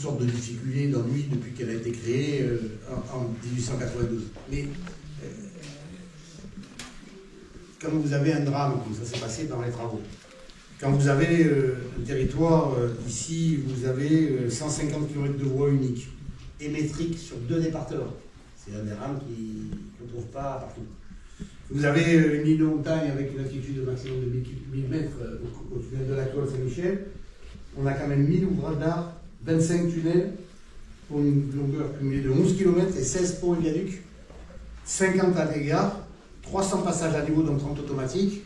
sortes de difficultés, d'ennuis depuis qu'elle a été créée en 1892. Mais quand vous avez un drame, comme ça s'est passé dans les travaux, quand vous avez un territoire, ici, vous avez 150 km de voies uniques et métriques sur 2 départements. C'est un des drames qu'on ne trouve pas partout. Vous avez une ligne de montagne avec une altitude maximum de 1000 mètres au tunnel de la Toile Saint-Michel. On a quand même 1000 ouvrages d'art, 25 tunnels pour une longueur cumulée de 11 km et 16 ponts et viaducs, 50 allées-gares, 300 passages à niveau dont 30 automatiques.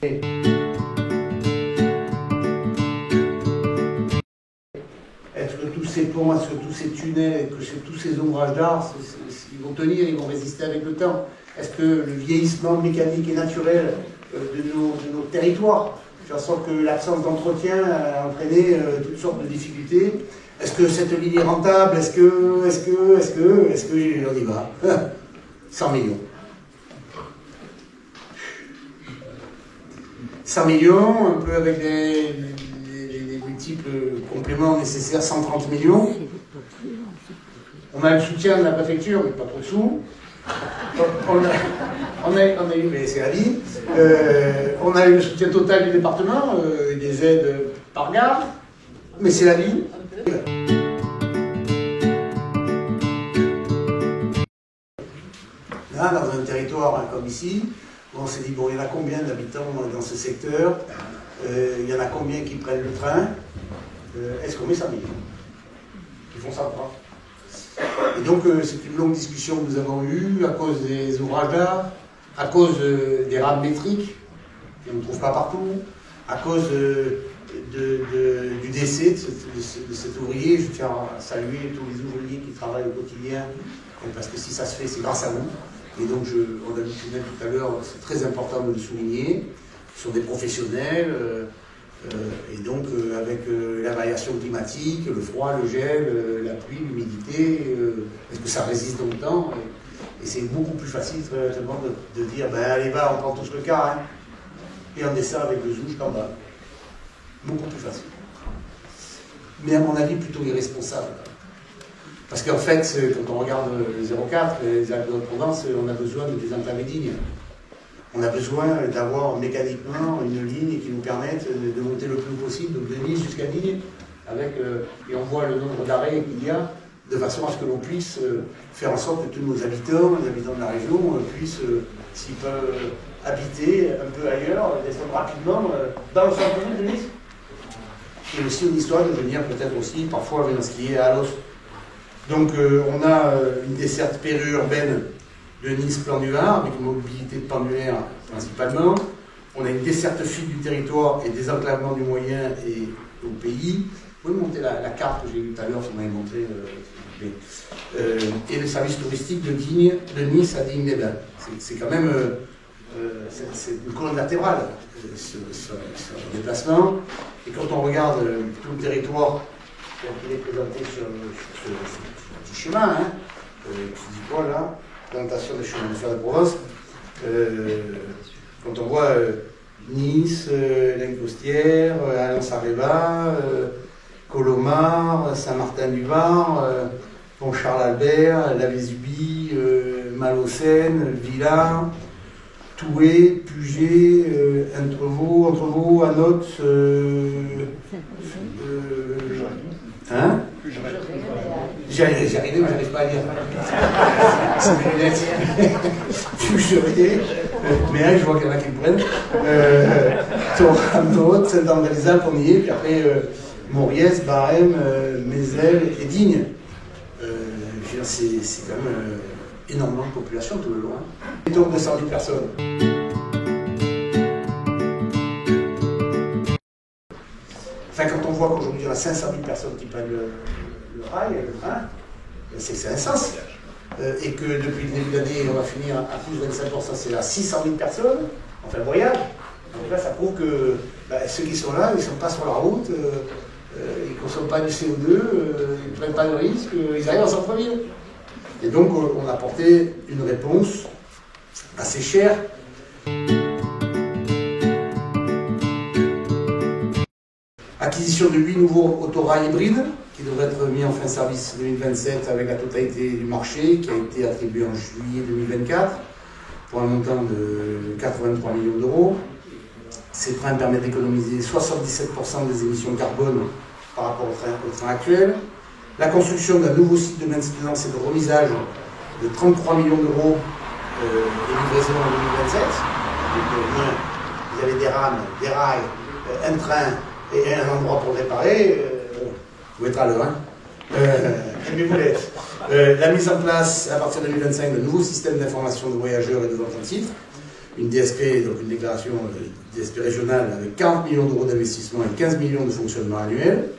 Est-ce que tous ces ponts, est-ce que tous ces tunnels, est-ce que tous ces ouvrages d'art, ils vont tenir, ils vont résister avec le temps? Est-ce que le vieillissement mécanique et naturel de nos territoires, je sens que l'absence d'entretien a entraîné toutes sortes de difficultés? Est-ce que cette ligne est rentable? Est-ce que, on y va 100 millions. 100 millions, un peu avec les multiples compléments nécessaires, 130 millions. On a le soutien de la préfecture, mais pas trop de sous. On a eu, mais c'est la vie. On a eu le soutien total du département, des aides par gare, mais c'est la vie. Là, dans un territoire comme ici, on s'est dit, bon, il y en a combien d'habitants dans ce secteur? Il y en a combien qui prennent le train? Est-ce qu'on met 100 millions? Ils font ça ou pas? Et donc, c'est une longue discussion que nous avons eue à cause des ouvrages d'art, à cause des rames métriques, qu'on ne trouve pas partout, à cause du décès de cet ouvrier. Je tiens à saluer tous les ouvriers qui travaillent au quotidien, parce que si ça se fait, c'est grâce à vous. Et donc, on a dit tout à l'heure, c'est très important de le souligner. Ce sont des professionnels, et donc avec la variation climatique, le froid, le gel, la pluie, l'humidité, est-ce que ça résiste dans le temps? Et c'est beaucoup plus facile de dire, ben allez va, on prend tous le car, hein, et on descend avec le zou jusqu'en bas. Beaucoup plus facile. Mais à mon avis, plutôt irresponsable. Parce qu'en fait, quand on regarde le 04, les Alpes-de-Haute-Provence, on a besoin de désenclaver dignes. On a besoin d'avoir mécaniquement une ligne qui nous permette de monter le plus possible, donc de Nice jusqu'à Digne, et on voit le nombre d'arrêts qu'il y a, de façon à ce que l'on puisse faire en sorte que tous nos habitants, les habitants de la région, puissent, s'ils peuvent habiter un peu ailleurs, descendre rapidement dans le centre-ville de Nice. Et aussi une histoire de venir peut-être aussi, parfois, venir skier à Alos. Donc on a une desserte périurbaine de Nice-Plan du Var, avec une mobilité de pendulaire principalement. On a une desserte fine du territoire et désenclavement du moyen et au pays. Vous pouvez monter la carte que j'ai eue tout à l'heure, si vous m'avez montré, et le service touristique de Nice à Digne-les-Bains. C'est quand même c'est une colonne latérale, ce déplacement. Et quand on regarde tout le territoire, tel qu'il est présenté sur ce petit chemin, hein, qui dit quoi là? Présentation des chemins de fer de Provence. Quand on voit Nice, Lancostière, Alens-Areva, Colomar, Saint-Martin-du-Var, Pont-Charles-Albert, la Vésubie, Malaucène, Villars, Toué, Puget, Entrevaux, Anote, hein? J'arrive, mais j'arrive pas à lire. Puget, mais je vois qu'il y en a qui me prennent. Anote, Saint-André-les-Alpes, on y est, puis après Mauriès, Barème, Mézel et Digne. C'est quand même énormément de population tout le long. Et donc 210 personnes. Enfin, quand on voit qu'aujourd'hui il y a 500 000 personnes qui prennent le rail, le train, c'est un sens. Et que depuis le début de l'année, on va finir à plus de 25%, c'est à 600 000 personnes, enfin voyage. Donc là, ça prouve que ceux qui sont là, ils ne sont pas sur la route, ils ne consomment pas du CO2, ils ne prennent pas de risques, ils arrivent en centre-ville. Et donc, on a apporté une réponse assez chère. Acquisition de 8 nouveaux autorails hybrides, qui devrait être mis en fin de service 2027 avec la totalité du marché, qui a été attribué en juillet 2024 pour un montant de 83 millions d'euros. Ces trains permettent d'économiser 77% des émissions de carbone par rapport au train actuel. La construction d'un nouveau site de maintenance et de remisage de 33 millions d'euros et livraison en 2027. Donc, vous avez des rames, des rails, un train et un endroit pour réparer. Vous êtes à l'heure, hein. Mais vous l'êtes. La mise en place, à partir de 2025, d'un nouveau système d'information de voyageurs et de vente en titre. Une DSP, donc une déclaration DSP régionale avec 40 millions d'euros d'investissement et 15 millions de fonctionnement annuel.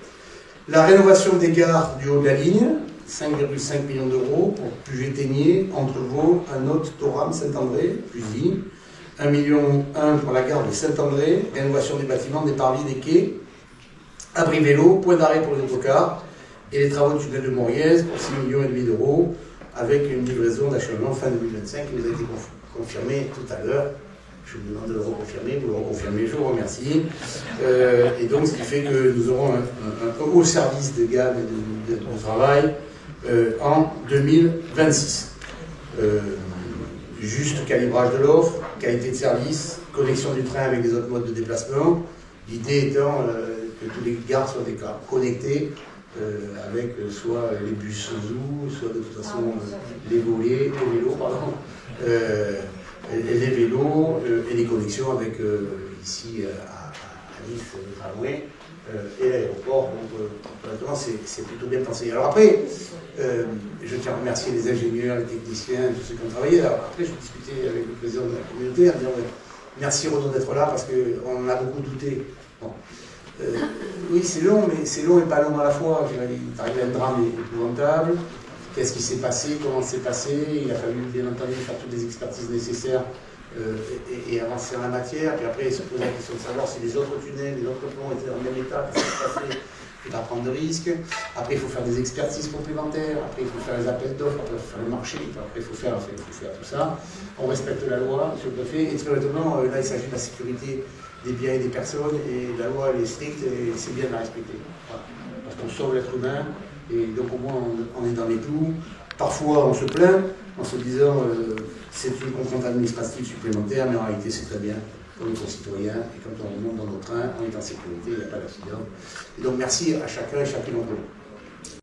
La rénovation des gares du haut de la ligne, 5,5 millions d'euros pour Puget-Ténier, Entrevaux, Anote, Thorame, Saint-André, Puisy. 1,1 million pour la gare de Saint-André, rénovation des bâtiments, des parvis, des quais, abri vélo, point d'arrêt pour les autocars, et les travaux du tunnel de Moriez pour 6,5 millions d'euros, avec une livraison d'achèvement fin 2025 qui nous a été confirmée tout à l'heure. Je vous demande de le reconfirmer, vous le reconfirmez, je vous remercie. Et donc, ce qui fait que nous aurons un haut service de gamme et de travail en 2026. Juste calibrage de l'offre, qualité de service, connexion du train avec les autres modes de déplacement. L'idée étant que tous les gares soient connectés avec soit les bus Zou, soit de toute façon les vélos, pardon. Les vélos et les connexions avec ici à Nice, le tramway et l'aéroport. Donc, honnêtement, c'est plutôt bien pensé. Alors après, je tiens à remercier les ingénieurs, les techniciens, tous ceux qui ont travaillé. Alors après, je discutais avec le président de la communauté en disant merci Renaud d'être là parce qu'on a beaucoup douté. Bon. Oui, c'est long, mais c'est long et pas long à la fois. Il arrive à un drame épouvantable. Qu'est-ce qui s'est passé, comment c'est passé? Il a fallu bien entendu faire toutes les expertises nécessaires et avancer en la matière. Puis après, se poser la question de savoir si les autres tunnels, les autres ponts étaient dans le même état, qu'est-ce qui s'est passé, il faut pas prendre de risques. Après, il faut faire des expertises complémentaires. Après, il faut faire les appels d'offres. Après, il faut faire le marché. Après, il faut faire tout ça. On respecte la loi, monsieur le préfet. Et très honnêtement, là, il s'agit de la sécurité des biens et des personnes. Et la loi, elle est stricte et c'est bien de la respecter. Voilà. Parce qu'on sauve l'être humain. Et donc au moins on est dans les clous. Parfois on se plaint en se disant c'est une contrainte administrative supplémentaire, mais en réalité c'est très bien pour nos concitoyens. Et quand on monte dans nos trains, on est en sécurité, il n'y a pas d'accident. Et donc merci à chacun et chacune d'entre vous.